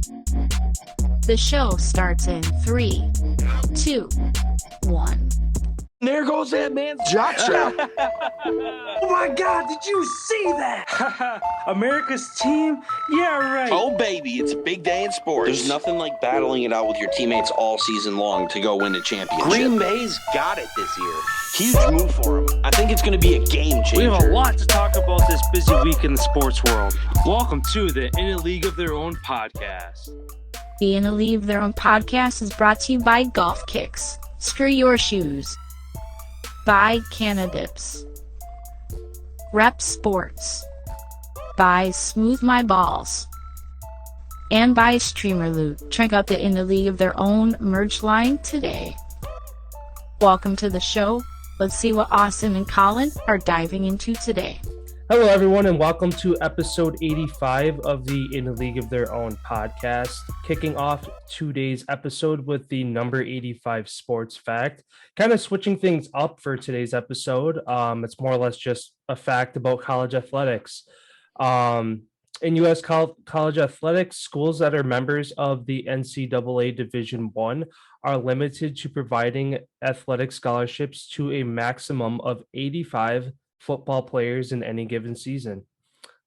The show starts in 3, 2, 1. There goes that man's jock strap. Oh my God, did you see that? America's team? Yeah, right. Oh, baby, it's a big day in sports. There's nothing like battling it out with your teammates all season long to go win a championship. Green Bay's got it this year. Huge move for them. I think it's going to be a game changer. We have a lot to talk about this busy week in the sports world. Welcome to the In a League of Their Own podcast. The In a League of Their Own podcast is brought to you by Golf Kicks. Screw your shoes. By Canadips. Rep Sports. By Smooth My Balls. And by Streamer Loot. Check out the In a League of Their Own merch line today. Welcome to the show. Let's see what Austin and Collin are diving into today. Hello, everyone, and welcome to episode 85 of the In a League of Their Own podcast. Kicking off today's episode with the number 85 sports fact. Kind of switching things up for today's episode. It's more or less just a fact about college athletics. In U.S. college athletics, schools that are members of the NCAA Division I are limited to providing athletic scholarships to a maximum of 85 football players in any given season.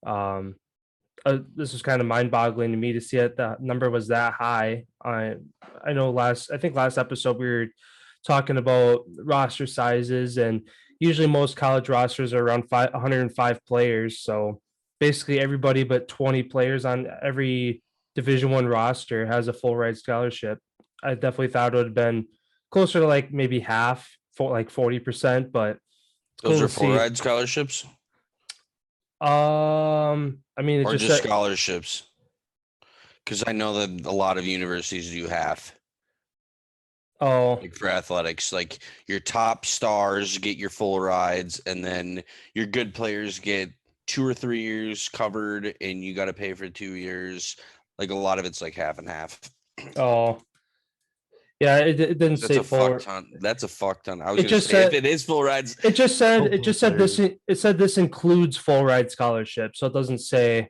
This was kind of mind-boggling to me to see that the number was that high. I know last episode we were talking about roster sizes, and usually most college rosters are around 105 players. So basically everybody but 20 players on every Division I roster has a full ride scholarship. I definitely thought it would have been closer to like maybe half, for like 40%, but those are full ride scholarships? I mean, or just scholarships? Because I know that a lot of universities do half. Oh, like for athletics, like your top stars get your full rides, and then your good players get 2 or 3 years covered, and you got to pay for 2 years. Like a lot of it's like half and half. Oh. Yeah, it didn't say full. That's a fuck ton. I was just say if it is full rides. It just said this. It said this includes full ride scholarship, so it doesn't say.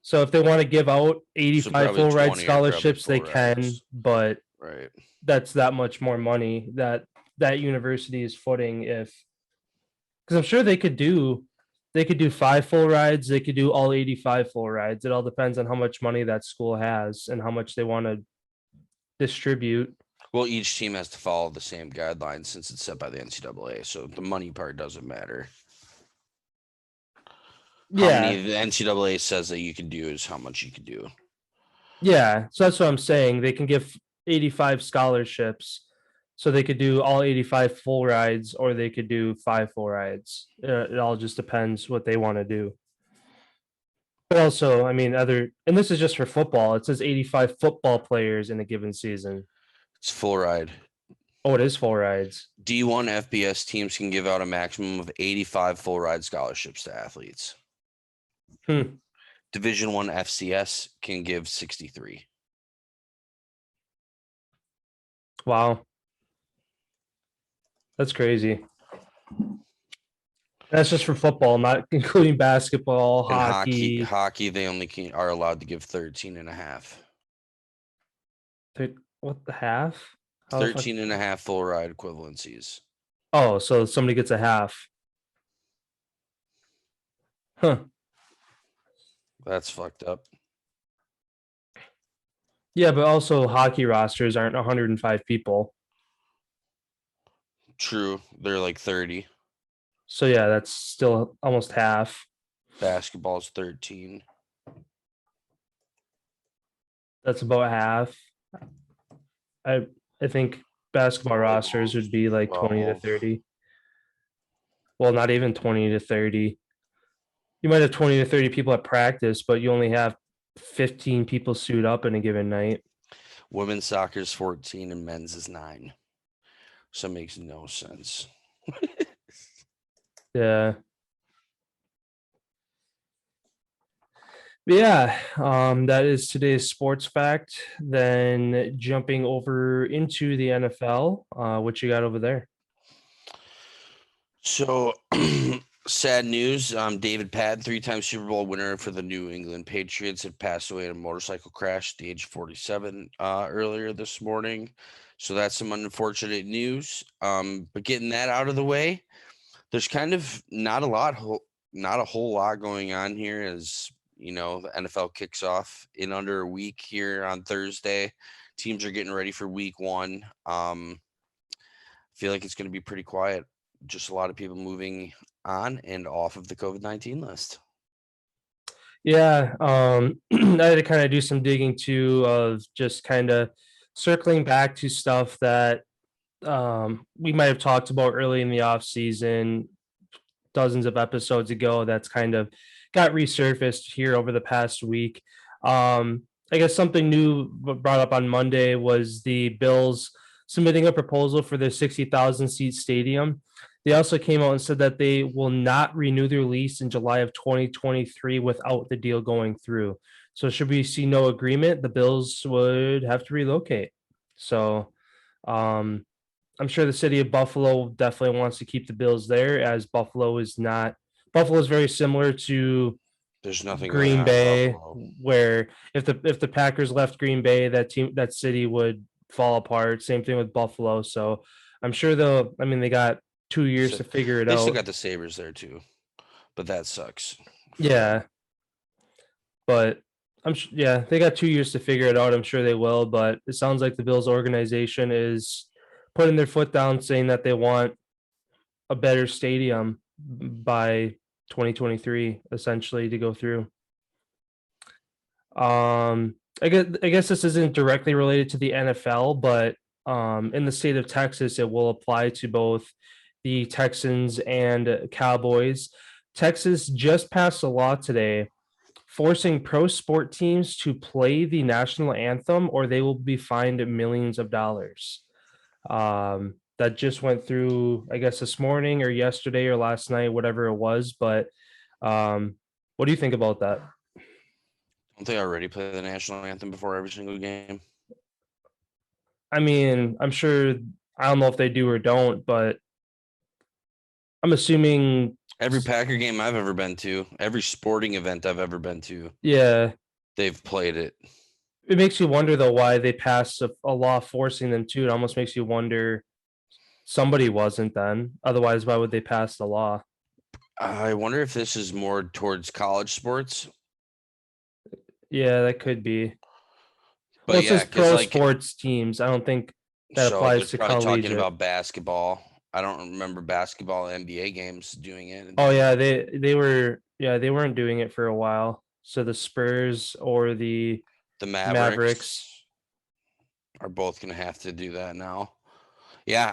So if they want to give out 85 full ride scholarships, they can, but right, that's that much more money that university is footing. If because I'm sure they could do 5 full rides, they could do all 85 full rides. It all depends on how much money that school has and how much they want to distribute. Well, each team has to follow the same guidelines since it's set by the NCAA, so the money part doesn't matter. Yeah, how many the NCAA says that you can do is how much you can do. Yeah, so that's what I'm saying. They can give 85 scholarships, so they could do all 85 full rides, or they could do 5 full rides. It all just depends what they want to do. But also, I mean, and this is just for football. It says 85 football players in a given season. It's full ride. Oh, it is full rides. D1 FBS teams can give out a maximum of 85 full ride scholarships to athletes. Division I FCS can give 63. Wow. That's crazy. That's just for football, not including basketball, hockey. Hockey, they only are allowed to give 13 and a half. What the half? 13 and a half full ride equivalencies. Oh, so somebody gets a half. Huh. That's fucked up. Yeah, but also hockey rosters aren't 105 people. True. They're like 30. So yeah, that's still almost half. Basketball's 13. That's about half. I think basketball rosters would be like 20 to 30. Well, not even 20 to 30. You might have 20 to 30 people at practice, but you only have 15 people suit up in a given night. Women's soccer is 14 and men's is 9. So it makes no sense. Yeah. Yeah, that is today's sports fact. Then jumping over into the NFL, what you got over there? So Sad news. David Patton, 3-time Super Bowl winner for the New England Patriots, had passed away in a motorcycle crash at the age of 47 earlier this morning. So that's some unfortunate news. But getting that out of the way, there's kind of not a whole lot going on here as the NFL kicks off in under a week here on Thursday. Teams are getting ready for week 1. Feel like it's going to be pretty quiet. Just a lot of people moving on and off of the COVID-19 list. Yeah, I had to kind of do some digging too, of just kind of circling back to stuff that we might have talked about early in the off season, dozens of episodes ago. That's kind of got resurfaced here over the past week. I guess something new brought up on Monday was the Bills submitting a proposal for their 60,000 seat stadium. They also came out and said that they will not renew their lease in July of 2023 without the deal going through. So should we see no agreement, the Bills would have to relocate. So I'm sure the city of Buffalo definitely wants to keep the Bills there, as Buffalo is very similar to There's nothing going Green on in Bay, Buffalo. where if the Packers left Green Bay, that city would fall apart. Same thing with Buffalo. So I'm sure they got 2 years to figure it They still out. got the Sabres there too, but that sucks. Yeah, but they got 2 years to figure it out. I'm sure they will, but it sounds like the Bills organization is putting their foot down, saying that they want a better stadium by 2023, essentially, to go through. I guess this isn't directly related to the NFL, but in the state of Texas, it will apply to both the Texans and Cowboys. Texas just passed a law today forcing pro sport teams to play the national anthem, or they will be fined millions of dollars. That just went through, I guess, this morning or yesterday or last night, whatever it was. But what do you think about that? Don't they already play the national anthem before every single game? I mean, I'm sure, I don't know if they do or don't, but I'm assuming Every Packer game I've ever been to, every sporting event I've ever been to, yeah. they've played it. It makes you wonder though why they passed a law forcing them to. It almost makes you wonder somebody wasn't then. Otherwise, why would they pass the law? I wonder if this is more towards college sports. Yeah, that could be. But Well, it says pro like, sports teams. I don't think that so applies to they're probably collegiate. talking about basketball. I don't remember basketball NBA games doing it. Oh yeah, they weren't doing it for a while. So the Spurs or the Mavericks are both going to have to do that now. Yeah,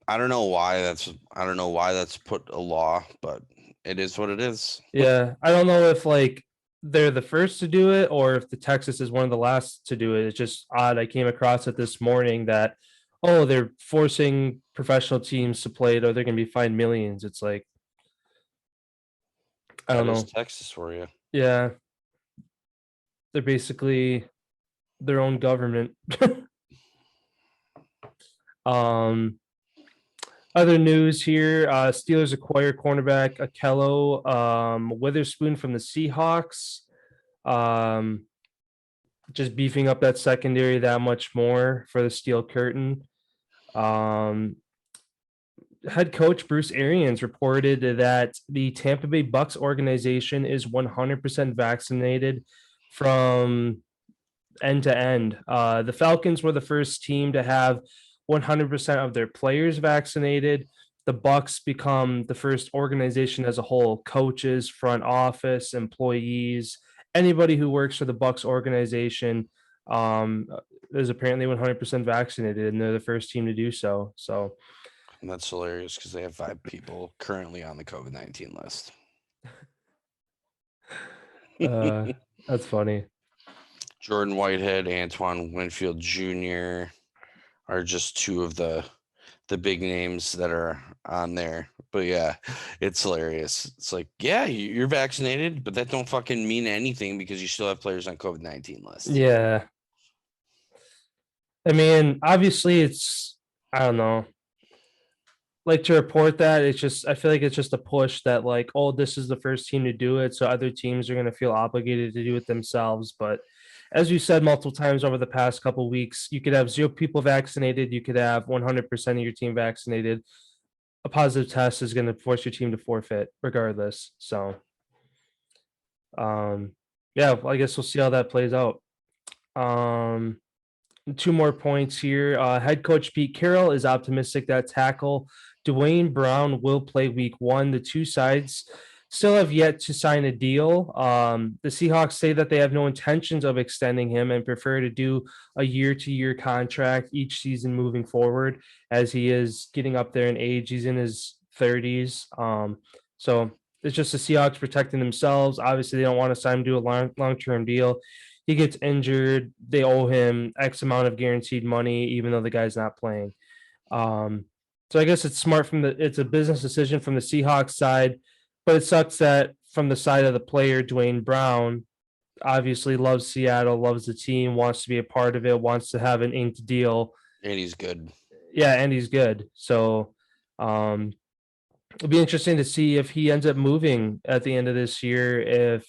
I don't know why that's put a law, but it is what it is. Yeah, I don't know if like they're the first to do it or if the Texas is one of the last to do it. It's just odd. I came across it this morning that they're forcing professional teams to play it, or they're going to be fined millions. It's like, I don't know. Texas for you. Yeah, they're basically their own government. Other news here: Steelers acquire cornerback Akello Witherspoon from the Seahawks. Just beefing up that secondary that much more for the Steel Curtain. Head coach Bruce Arians reported that the Tampa Bay Bucks organization is 100% vaccinated from end to end. The Falcons were the first team to have 100% of their players vaccinated. The Bucks become the first organization as a whole: coaches, front office, employees, anybody who works for the Bucks organization is apparently 100% vaccinated, and they're the first team to do so. So and that's hilarious because they have 5 people currently on the COVID-19 list. That's funny. Jordan Whitehead, Antoine Winfield Jr. are just 2 of the big names that are on there. But yeah, it's hilarious. It's like, yeah, you're vaccinated, but that don't fucking mean anything because you still have players on COVID-19 lists. Yeah. I mean, obviously it's, I don't know. like to report that. It's just I feel like it's just a push that like, oh, this is the first team to do it, so other teams are going to feel obligated to do it themselves. But as you said multiple times over the past couple weeks, you could have 0 people vaccinated, you could have 100% of your team vaccinated. A positive test is going to force your team to forfeit regardless. So, yeah, I guess we'll see how that plays out. Um, 2 more points here. Head coach Pete Carroll is optimistic that tackle Dwayne Brown will play week 1. The two sides still have yet to sign a deal. The Seahawks say that they have no intentions of extending him and prefer to do a year-to-year contract each season moving forward, as he is getting up there in age. He's in his 30s. So it's just the Seahawks protecting themselves. Obviously, they don't want to sign him to a long-term deal. He gets injured, they owe him X amount of guaranteed money, even though the guy's not playing. So I guess it's smart it's a business decision from the Seahawks side, but it sucks that from the side of the player, Dwayne Brown obviously loves Seattle, loves the team, wants to be a part of it, wants to have an inked deal. And he's good. Yeah, and he's good. So it'll be interesting to see if he ends up moving at the end of this year, if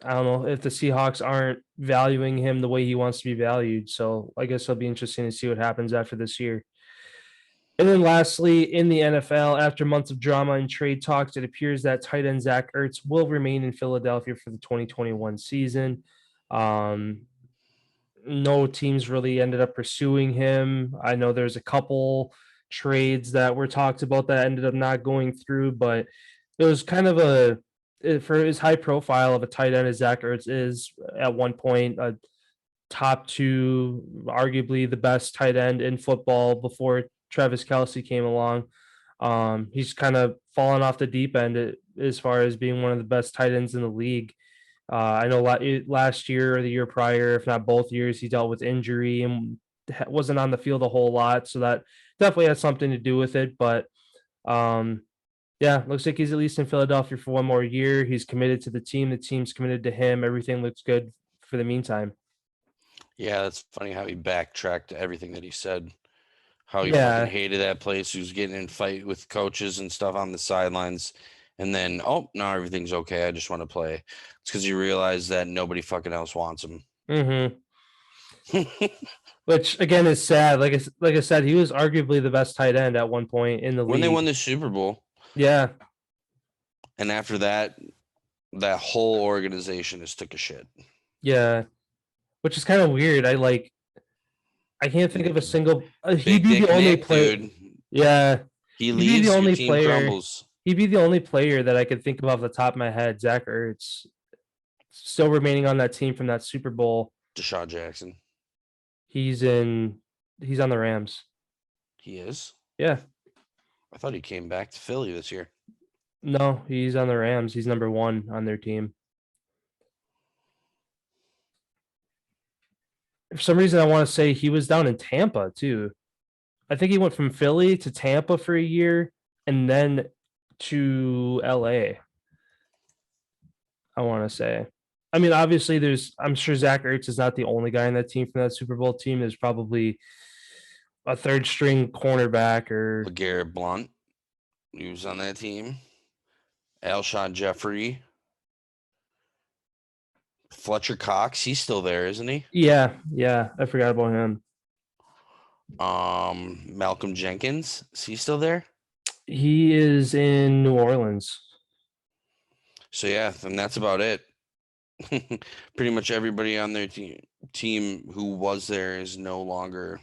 I don't know if the Seahawks aren't valuing him the way he wants to be valued. So I guess it'll be interesting to see what happens after this year. And then lastly, in the NFL, after months of drama and trade talks, it appears that tight end Zach Ertz will remain in Philadelphia for the 2021 season. No teams really ended up pursuing him. I know there's a couple trades that were talked about that ended up not going through, but it was kind of for his high profile of a tight end as Zach Ertz is at one point a top 2, arguably the best tight end in football before Travis Kelce came along. He's kind of fallen off the deep end as far as being one of the best tight ends in the league. I know last year or the year prior, if not both years, he dealt with injury and wasn't on the field a whole lot. So that definitely has something to do with it. But yeah, looks like he's at least in Philadelphia for 1 more year. He's committed to the team. The team's committed to him. Everything looks good for the meantime. Yeah, that's funny how he backtracked everything that he said. How he Yeah. fucking hated that place. He was getting in fight with coaches and stuff on the sidelines. And then, oh, now everything's okay. I just want to play. It's because he realized that nobody fucking else wants him. Mm-hmm. Which, again, is sad. Like I said, he was arguably the best tight end at one point in the league. When they won the Super Bowl. Yeah. And after that, that whole organization just took a shit. Yeah. Which is kind of weird. I can't think of a single. He'd be Dick the only Nick, player. dude. Yeah. He leaves, the only your team player. crumbles. He'd be the only player that I could think of off the top of my head. Zach Ertz, still remaining on that team from that Super Bowl. Deshaun Jackson. He's on the Rams. He is? Yeah. I thought he came back to Philly this year. No, he's on the Rams. He's number 1 on their team. For some reason, I want to say he was down in Tampa too. I think he went from Philly to Tampa for a year and then to LA. I want to say. I mean, obviously, I'm sure Zach Ertz is not the only guy on that team from that Super Bowl team. There's probably a 3rd string cornerback or LeGarrette Blount. He was on that team. Alshon Jeffrey. Fletcher Cox. He's still there, isn't he? Yeah. I forgot about him. Malcolm Jenkins. Is he still there? He is in New Orleans. So yeah, and that's about it. Pretty much everybody on their team who was there is no longer.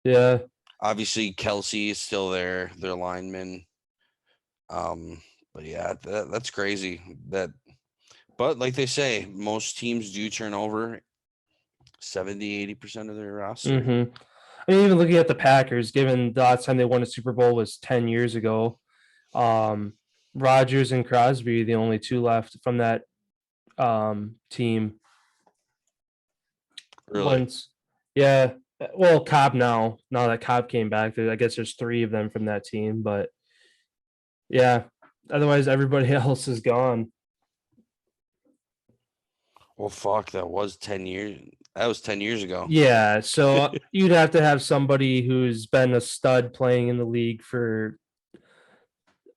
Yeah. Obviously, Kelce is still there, their lineman. But yeah, that's crazy. But like they say, most teams do turn over 70-80% of their roster. Mm-hmm. I mean, even looking at the Packers, given the last time they won a Super Bowl was 10 years ago, Rodgers and Crosby, the only 2 left from that team. Really? Yeah. Well, Cobb now that Cobb came back, I guess there's 3 of them from that team, but yeah, otherwise everybody else is gone. Well, fuck, that was 10 years. That was 10 years ago. Yeah, so you'd have to have somebody who's been a stud playing in the league for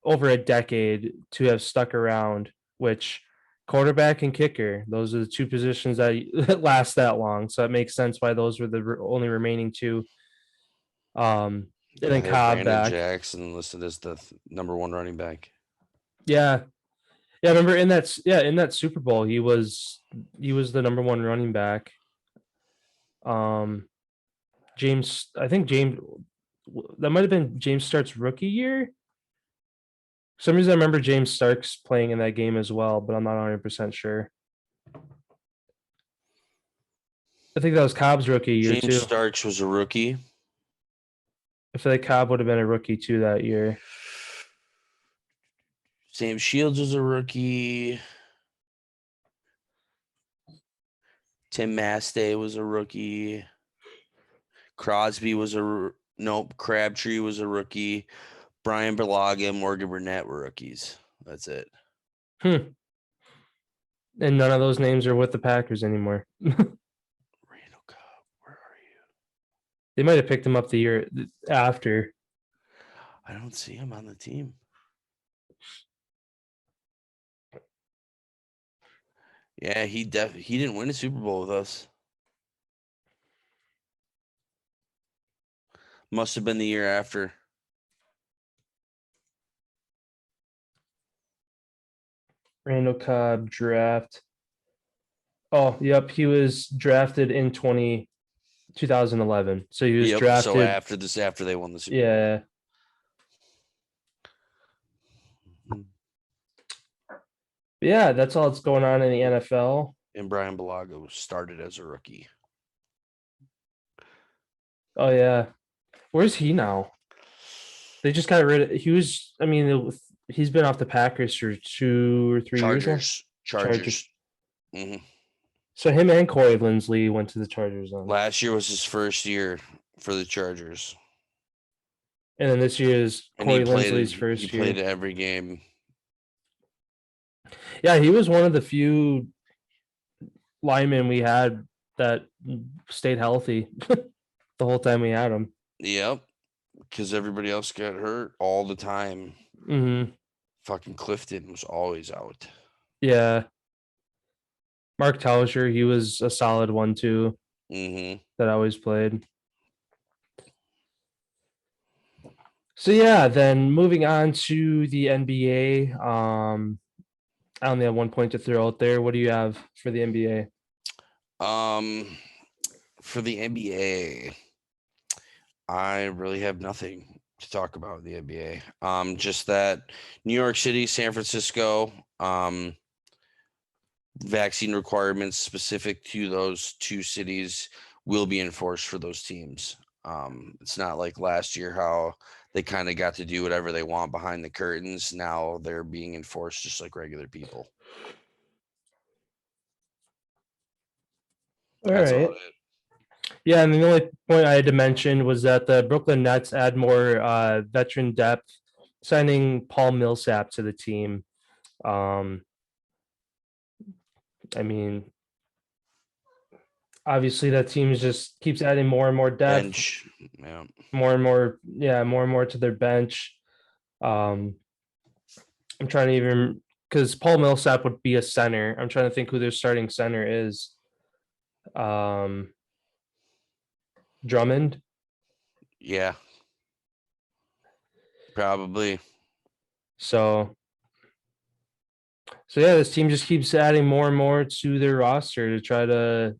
over a decade to have stuck around, which quarterback and kicker, those are the two positions that last that long. So it makes sense why those were the only remaining two. And then They have Cobb Brandon back. Jackson listed as the number one running back. Yeah. Yeah, I remember in that Super Bowl, he was the number one running back. James, I think James, that might have been James Stark's rookie year. For some reason I remember James Starks playing in that game as well, but I'm not 100% sure. I think that was Cobb's rookie year James too. Starks was a rookie. I feel like Cobb would have been a rookie too that year. Sam Shields was a rookie. Tim Mastay was a rookie. Crosby was Crabtree was a rookie. Brian Berlaga and Morgan Burnett were rookies. That's it. And none of those names are with the Packers anymore. Randall Cobb, where are you? They might have picked him up the year after. I don't see him on the team. Yeah, he didn't win a Super Bowl with us. Must have been the year after. Randall Cobb draft. Oh, yep. He was drafted in 2011. So he was drafted. So after they won the Super Bowl. Yeah. Yeah, that's all that's going on in the NFL. And Brian Balaga started as a rookie. Oh, yeah. Where's he now? They just got rid of. He's been off the Packers for 2 or 3 years now. Chargers. Mm-hmm. So him and Corey Linsley went to the Chargers. Last year was his first year for the Chargers. And then this year is Corey Linsley's first year. He played every game. Yeah, he was one of the few linemen we had that stayed healthy the whole time we had him. Yep, because everybody else got hurt all the time. Mm-hmm. Fucking Clifton was always out. Yeah. Mark Tauscher, he was a solid one too. Mm-hmm. That always played. So yeah, then moving on to the NBA. I only have 1 point to throw out there. What do you have for the NBA? For the NBA, I really have nothing to talk about in the NBA. Just that New York City, San Francisco, vaccine requirements specific to those two cities will be enforced for those teams. It's not like last year how they kind of got to do whatever they want behind the curtains. Now they're being enforced just like regular people. All right. Yeah, and the only point I had to mention was that the Brooklyn Nets add more veteran depth, signing Paul Millsap to the team. Obviously that team just keeps adding more and more depth. Bench. Yeah. More and more to their bench. I'm trying to even because Paul Millsap would be a center. I'm trying to think who their starting center is. Drummond. Yeah. Probably. So yeah, this team just keeps adding more and more to their roster to try to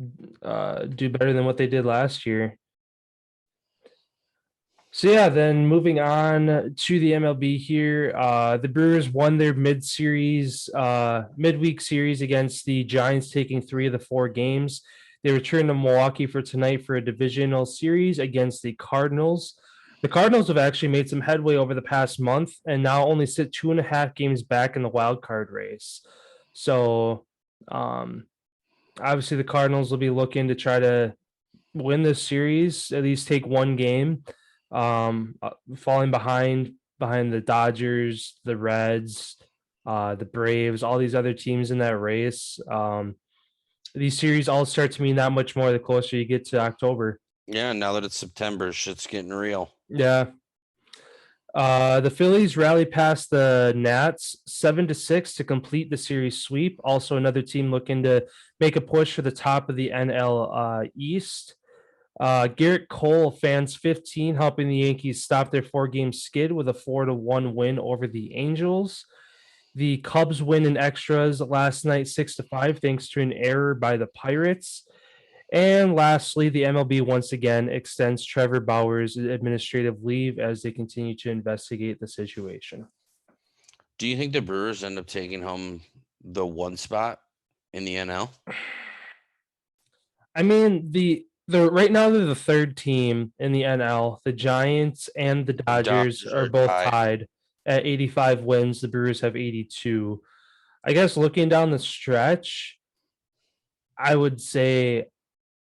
do better than what they did last year. So yeah, then moving on to the MLB here, the Brewers won their midweek series against the Giants, taking 3 of the 4 games. They return to Milwaukee for tonight for a divisional series against the Cardinals. The Cardinals have actually made some headway over the past month and now only sit 2.5 games back in the wild card race. So obviously the Cardinals will be looking to try to win this series, at least take 1 game, falling behind the Dodgers, the Reds, the Braves, all these other teams in that race. these series all start to mean that much more the closer you get to October. Yeah, now that it's September, shit's getting real. Yeah. The Phillies rally past the Nats 7-6 to complete the series sweep. Also, another team looking to make a push for the top of the NL East. Garrett Cole, fans 15, helping the Yankees stop their 4-game skid with a 4-1 win over the Angels. The Cubs win in extras last night 6-5, thanks to an error by the Pirates. And lastly, the MLB once again extends Trevor Bauer's administrative leave as they continue to investigate the situation. Do you think the Brewers end up taking home the 1 spot in the NL? I mean, the right now they're the third team in the NL. The Giants and the Dodgers are both tied at 85 wins. The Brewers have 82. I guess looking down the stretch, I would say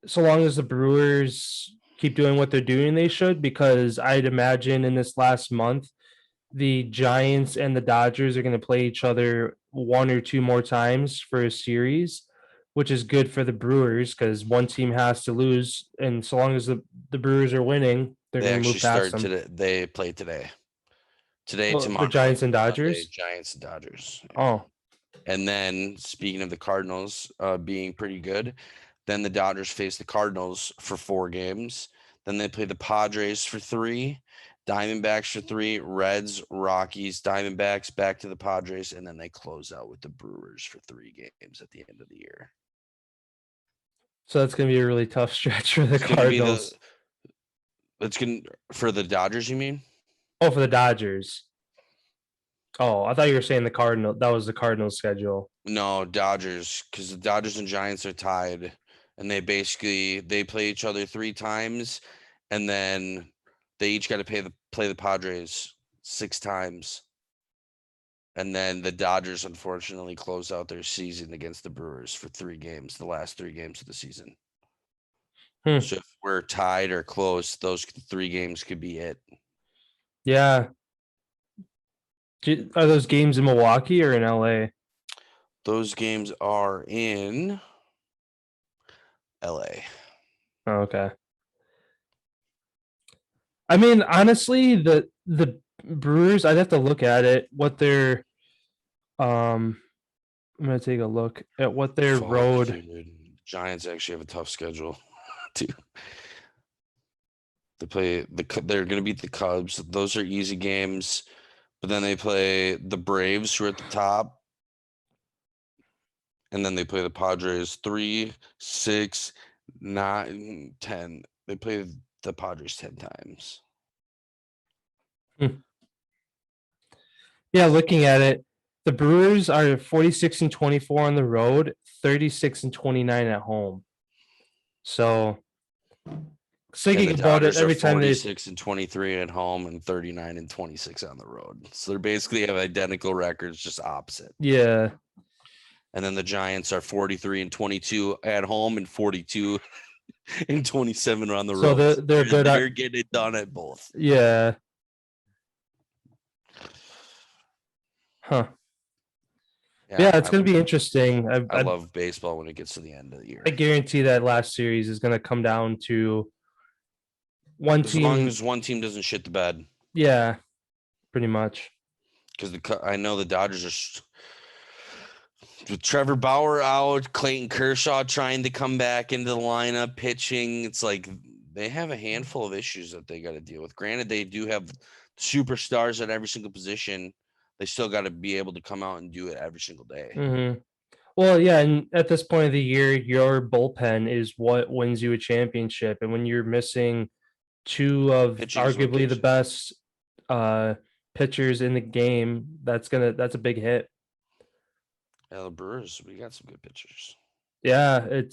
so long as the Brewers keep doing what they're doing, they should, because I'd imagine in this last month, the Giants and the Dodgers are going to play each other 1 or 2 more times for a series, which is good for the Brewers because one team has to lose. And so long as the Brewers are winning, they're They going to actually move past start them. today. They play today. Today, Well, tomorrow. the Giants and Sunday, Dodgers? Giants and Dodgers. Oh, And then, speaking of the Cardinals being pretty good, then the Dodgers face the Cardinals for 4 games. Then they play the Padres for 3, Diamondbacks for 3, Reds, Rockies, Diamondbacks, back to the Padres, and then they close out with the Brewers for 3 games at the end of the year. so that's going to be a really tough stretch for the It's gonna be Cardinals. it's gonna for the Dodgers, you mean? Oh, for the Dodgers. Oh, I thought you were saying the Cardinal. That was the Cardinals schedule. No, Dodgers, because the Dodgers and Giants are tied, and they play each other 3 times, and then they each got to play the Padres 6 times, and then the Dodgers unfortunately close out their season against the Brewers for 3 games, the last 3 games of the season. So if we're tied or close, those 3 games could be it. Yeah. Are those games in Milwaukee or in LA? Those games are in LA. Oh, okay. I mean, honestly, the Brewers, I'd have to look at it. What their I'm gonna take a look at what their Fuck, road. dude. Giants actually have a tough schedule too. They play they're gonna beat the Cubs. Those are easy games. But then they play the Braves, who are at the top. And then they play the Padres 3, 6, 9, 10. They play the Padres 10 times. Yeah, looking at it, the Brewers are 46-24 on the road, 36-29 at home. So thinking about it every time 46-23 at home and 39-26 on the road. So they're basically have identical records, just opposite. Yeah. And then the Giants are 43-22 at home and 42-27 on the road. So they're good. They're getting it done at both. Yeah. Huh. Yeah, it's going to be interesting. I love baseball when it gets to the end of the year. I guarantee that last series is going to come down to one team. As long as one team doesn't shit the bed. Yeah, pretty much. Because I know the Dodgers are with Trevor Bauer out, Clayton Kershaw trying to come back into the lineup, pitching. It's like they have a handful of issues that they got to deal with. Granted, they do have superstars at every single position. They still got to be able to come out and do it every single day. Mm-hmm. Well, yeah, and at this point of the year, your bullpen is what wins you a championship. And when you're missing 2 of arguably the best pitchers in the game, that's a big hit. Yeah, the Brewers, we got some good pitchers. Yeah,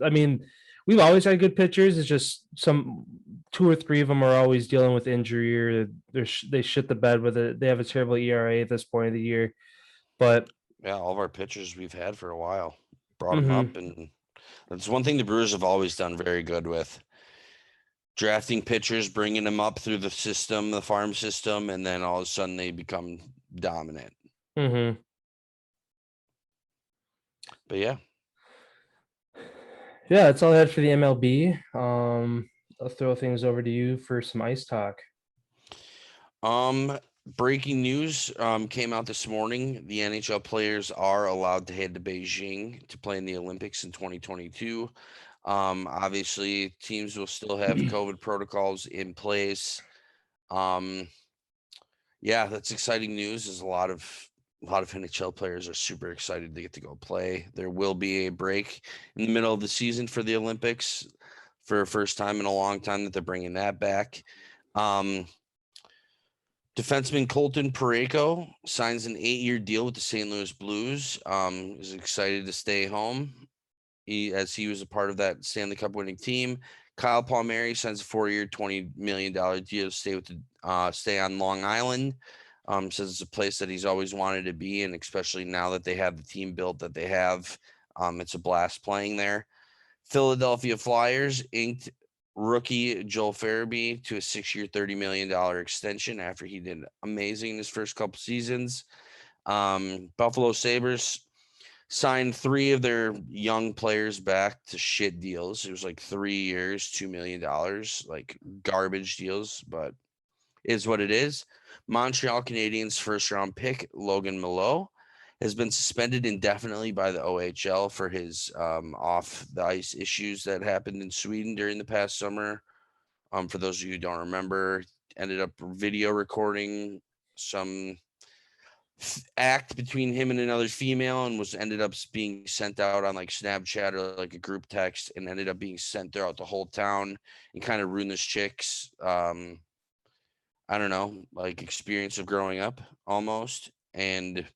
I mean, we've always had good pitchers. It's just 2 or 3 of them are always dealing with injury or they shit the bed with it. They have a terrible ERA at this point of the year. But yeah, all of our pitchers we've had for a while brought them up, and that's one thing the Brewers have always done very good with. Drafting pitchers, bringing them up through the system, the farm system, and then all of a sudden they become dominant. Mm-hmm. But yeah. Yeah, that's all I had for the MLB. I'll throw things over to you for some ice talk. Breaking news came out this morning. The NHL players are allowed to head to Beijing to play in the Olympics in 2022. Obviously, teams will still have COVID protocols in place. Yeah, that's exciting news. There's a lot of NHL players are super excited to get to go play. There will be a break in the middle of the season for the Olympics for the first time in a long time that they're bringing that back. Defenseman Colton Parayko signs an 8-year deal with the St. Louis Blues. Is excited to stay home. He was a part of that Stanley Cup winning team. Kyle Palmieri signs a 4-year, $20 million deal to stay on Long Island. Says it's a place that he's always wanted to be, and especially now that they have the team built that they have, it's a blast playing there. Philadelphia Flyers inked rookie Joel Farabee to a 6-year, $30 million extension after he did amazing in his first couple seasons. Buffalo Sabres signed 3 of their young players back to shit deals. It was like 3 years, $2 million, like garbage deals, but is what it is. Montreal Canadiens first round pick Logan Milot has been suspended indefinitely by the OHL for his off the ice issues that happened in Sweden during the past summer. For those of you who don't remember, ended up video recording some act between him and another female and was ended up being sent out on like Snapchat or like a group text and ended up being sent throughout the whole town and kind of ruined this chick's I don't know, like experience of growing up almost. And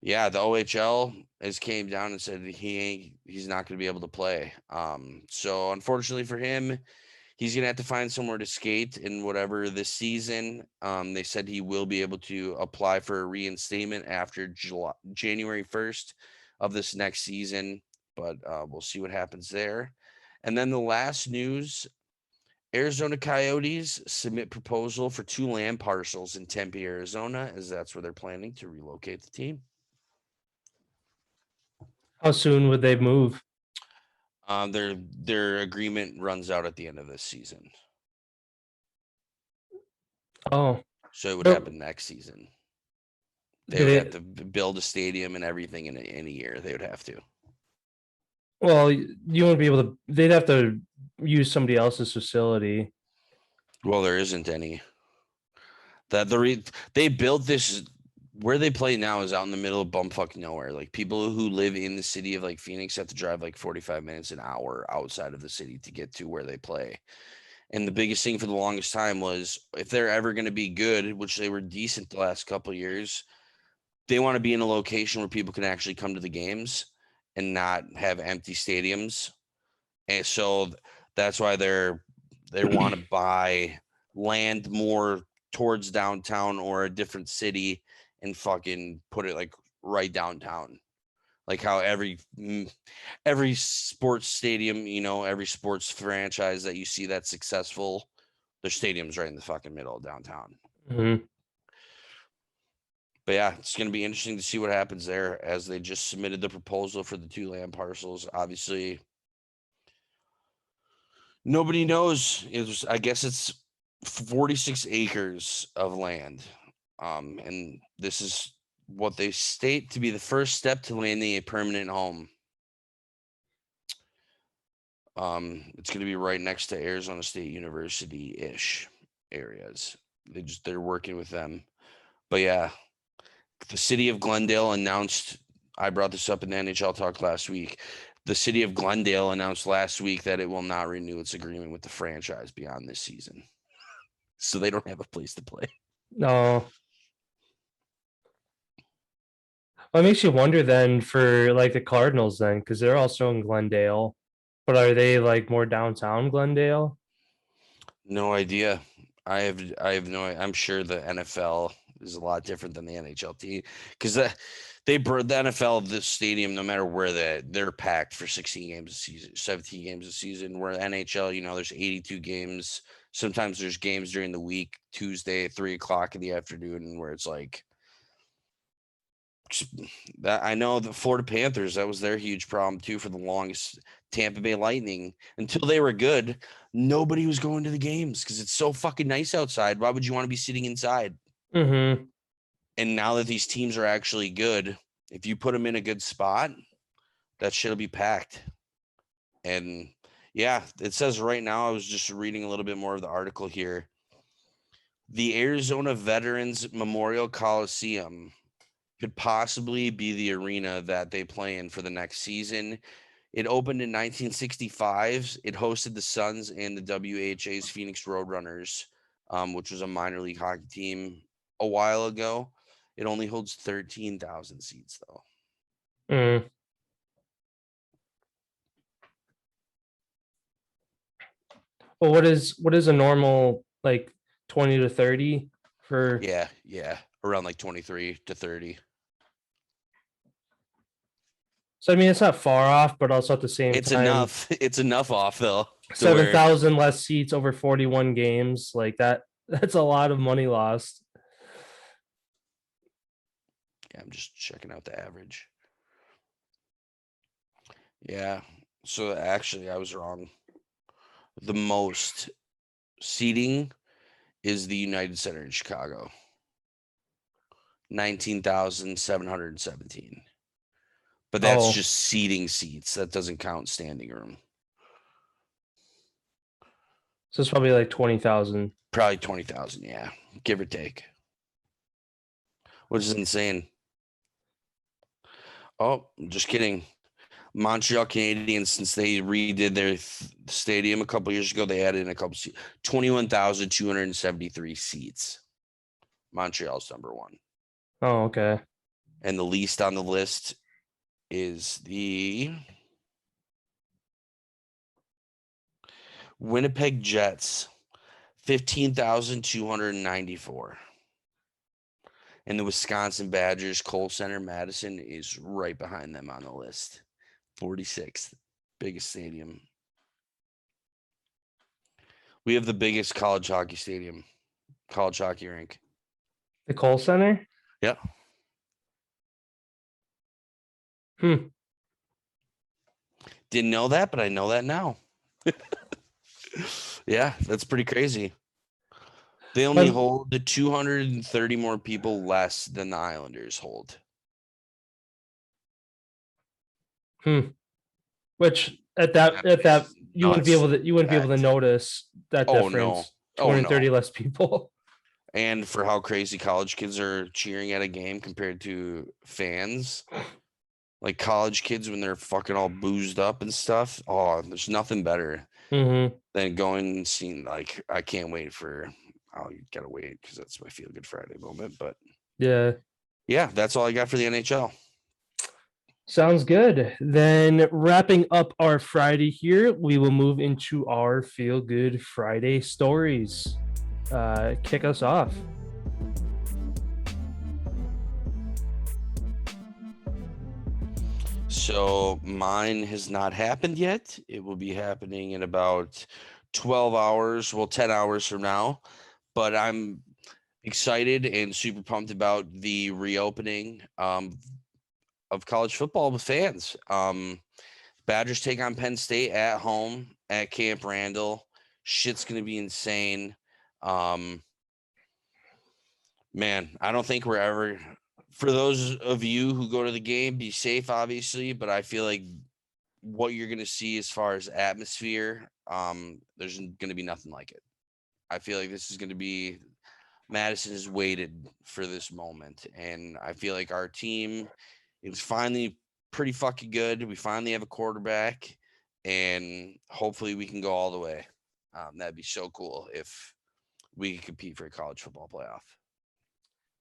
yeah, the OHL has came down and said he's not going to be able to play. So unfortunately for him, he's going to have to find somewhere to skate in whatever this season. They said he will be able to apply for a reinstatement after January 1st of this next season, but we'll see what happens there. And then the last news, Arizona Coyotes submit proposal for 2 land parcels in Tempe, Arizona, as that's where they're planning to relocate the team. How soon would they move? Their agreement runs out at the end of this season. Oh, So it would happen next season. They would have to build a stadium and everything in a year. They would have to. Well, you wouldn't be able to. They'd have to use somebody else's facility. Well, there isn't any. They built this where they play now is out in the middle of bumfuck nowhere. Like people who live in the city of like Phoenix have to drive like 45 minutes an hour outside of the city to get to where they play. And the biggest thing for the longest time was if they're ever going to be good, which they were decent the last couple of years, they want to be in a location where people can actually come to the games and not have empty stadiums. And so that's why they want to buy land more towards downtown or a different city and fucking put it like right downtown. Like how every sports stadium, every sports franchise that you see that's successful, their stadium's right in the fucking middle of downtown. Mm-hmm. But yeah, it's going to be interesting to see what happens there as they just submitted the proposal for the 2 land parcels. Obviously, nobody knows. I guess it's 46 acres of land. And this is what they state to be the first step to landing a permanent home. It's going to be right next to Arizona State University-ish areas. They're working with them. But yeah, the city of Glendale announced, I brought this up in the NHL talk last week. The city of Glendale announced last week that it will not renew its agreement with the franchise beyond this season. So they don't have a place to play. No. Well, it makes you wonder then for like the Cardinals then, because they're also in Glendale, but are they like more downtown Glendale? No idea. I have no. I'm sure the NFL is a lot different than the NHL team because the NFL, this stadium, no matter where they're packed for 16 games a season, 17 games a season. Where NHL, there's 82 games. Sometimes there's games during the week, Tuesday, 3:00 in the afternoon, where it's like That I know the Florida Panthers, that was their huge problem too for the longest. Tampa Bay Lightning, until they were good, nobody was going to the games because it's so fucking nice outside. Why would you want to be sitting inside? Mm-hmm. And now that these teams are actually good, if you put them in a good spot, that shit'll be packed. And yeah, it says right now, I was just reading a little bit more of the article here. The Arizona Veterans Memorial Coliseum could possibly be the arena that they play in for the next season. It opened in 1965. It hosted the Suns and the WHA's Phoenix Roadrunners, which was a minor league hockey team a while ago. It only holds 13,000 seats, though. Mm. Well, what is a normal like 20 to 30 for? Yeah, around like 23 to 30. So I mean, it's not far off, but also at the same It's time, enough. It's enough off though. 7,000 less seats over 41 games, like that. That's a lot of money lost. Yeah, I'm just checking out the average. Yeah. So actually, I was wrong. The most seating is the United Center in Chicago. 19,717. But that's just seating seats. That doesn't count standing room. So it's probably like 20,000. Probably 20,000, yeah, give or take. Which is insane. Oh, just kidding. Montreal Canadiens, since they redid their stadium a couple years ago, they added in a couple seats. 21,273 seats. Montreal's number one. Oh, okay. And the least on the list is the Winnipeg Jets, 15,294. And the Wisconsin Badgers, Kohl Center, Madison, is right behind them on the list. 46th, biggest stadium. We have the biggest college hockey stadium, college hockey rink. The Kohl Center? Yeah. Hmm. Didn't know that, but I know that now. Yeah, that's pretty crazy. They only hold the 230 more people less than the Islanders hold. Which at that you wouldn't be able to notice that difference. No. 230 less people. And for how crazy college kids are cheering at a game compared to fans, like college kids when they're fucking all boozed up and stuff. Oh, there's nothing better than going and seeing. Like, I can't wait for. Oh, you gotta wait because that's my Feel Good Friday moment. But yeah, that's all I got for the NHL. Sounds good. Then wrapping up our Friday here, we will move into our Feel Good Friday stories. Kick us off. So mine has not happened yet. It will be happening in about 12 hours, 10 hours from now. But I'm excited and super pumped about the reopening of college football with fans. Badgers take on Penn State at home at Camp Randall. Shit's going to be insane. Man, I don't think we're ever, for those of you who go to the game, be safe, obviously, but I feel like what you're going to see as far as atmosphere, there's going to be nothing like it. I feel like this is going to be, Madison has waited for this moment, and I feel like our team is finally pretty fucking good. We finally have a quarterback, and hopefully we can go all the way. That'd be so cool if we could compete for a college football playoff.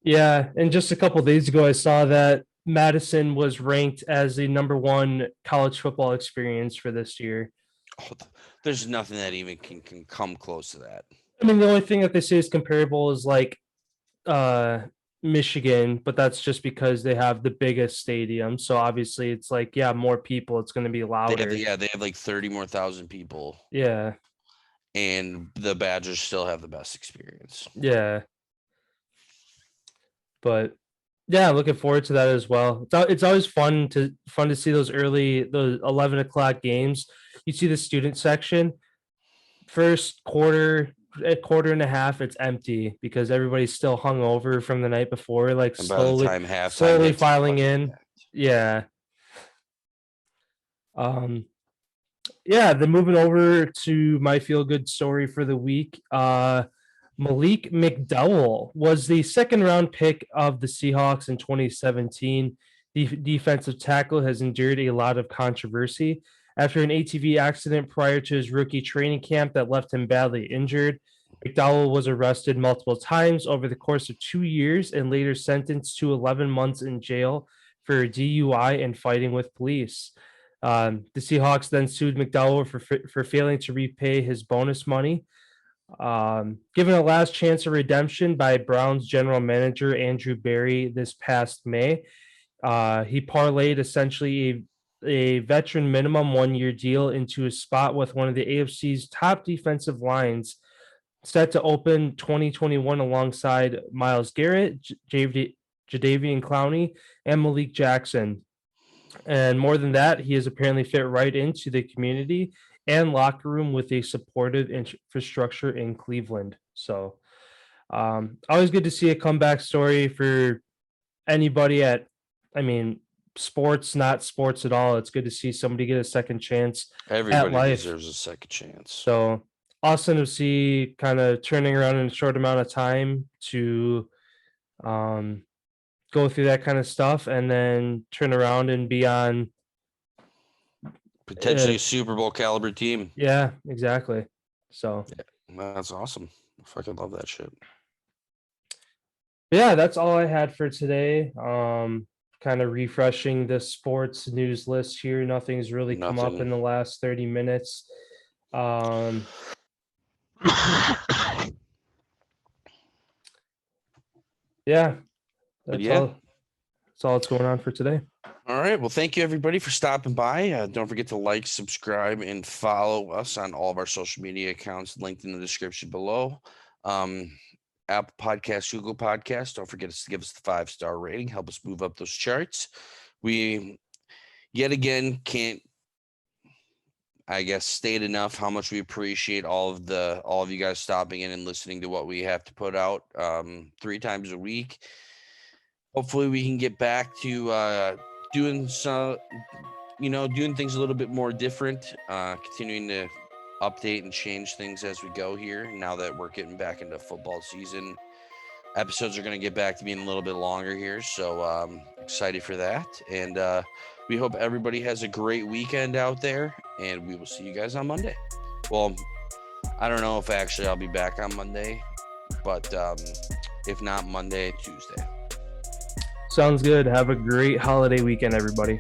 Yeah, and just a couple of days ago, I saw that Madison was ranked as the number one college football experience for this year. Oh, there's nothing that even can come close to that. I mean, the only thing that they say is comparable is like Michigan, but that's just because they have the biggest stadium. So obviously it's like, yeah, more people, it's going to be louder. They have like 30 more thousand people. Yeah. And the Badgers still have the best experience. Yeah. But Yeah, looking forward to that as well. It's always fun to see those 11 o'clock games. You see the student section, first quarter, a quarter and a half, it's empty because everybody's still hung over from the night before, like And by the slowly time halftime slowly hits, it's filing fucking in. packed. Yeah. Um yeah, then moving over to my feel good story for the week. Malik McDowell was the second round pick of the Seahawks in 2017. The defensive tackle has endured a lot of controversy after an ATV accident prior to his rookie training camp that left him badly injured. McDowell was arrested multiple times over the course of 2 years and later sentenced to 11 months in jail for DUI and fighting with police. The Seahawks then sued McDowell for failing to repay his bonus money. Given a last chance of redemption by Browns general manager Andrew Berry this past May, he parlayed essentially a veteran minimum 1 year deal into a spot with one of the AFC's top defensive lines, set to open 2021 alongside Myles Garrett, Jadeveon Clowney, and Malik Jackson. And more than that, he has apparently fit right into the community and locker room with a supportive infrastructure in Cleveland. So, always good to see a comeback story for anybody I mean, sports, not sports at all. It's good to see somebody get a second chance at Everybody life. deserves a second chance. So awesome to see kind of turning around in a short amount of time to go through that kind of stuff and then turn around and be on. Potentially a Super Bowl caliber team. Yeah, exactly. So That's awesome. I fucking love that shit. yeah, that's all I had for today. Kind of refreshing the sports news list here. Nothing's really come up in the last 30 minutes. Yeah, that's all. That's all that's going on for today. All right. Well, thank you everybody for stopping by. Don't forget to like, subscribe, and follow us on all of our social media accounts linked in the description below. Apple Podcasts, Google Podcasts. Don't forget to give us the 5-star rating. Help us move up those charts. We yet again can't, I guess, state enough how much we appreciate all of you guys stopping in and listening to what we have to put out 3 times a week. Hopefully we can get back to doing things a little bit more different, continuing to update and change things as we go here. Now that we're getting back into football season, episodes are going to get back to being a little bit longer here. So excited for that. And we hope everybody has a great weekend out there, and we will see you guys on Monday. Well, I don't know if actually I'll be back on Monday, but if not Monday, Tuesday. Sounds good. Have a great holiday weekend, everybody.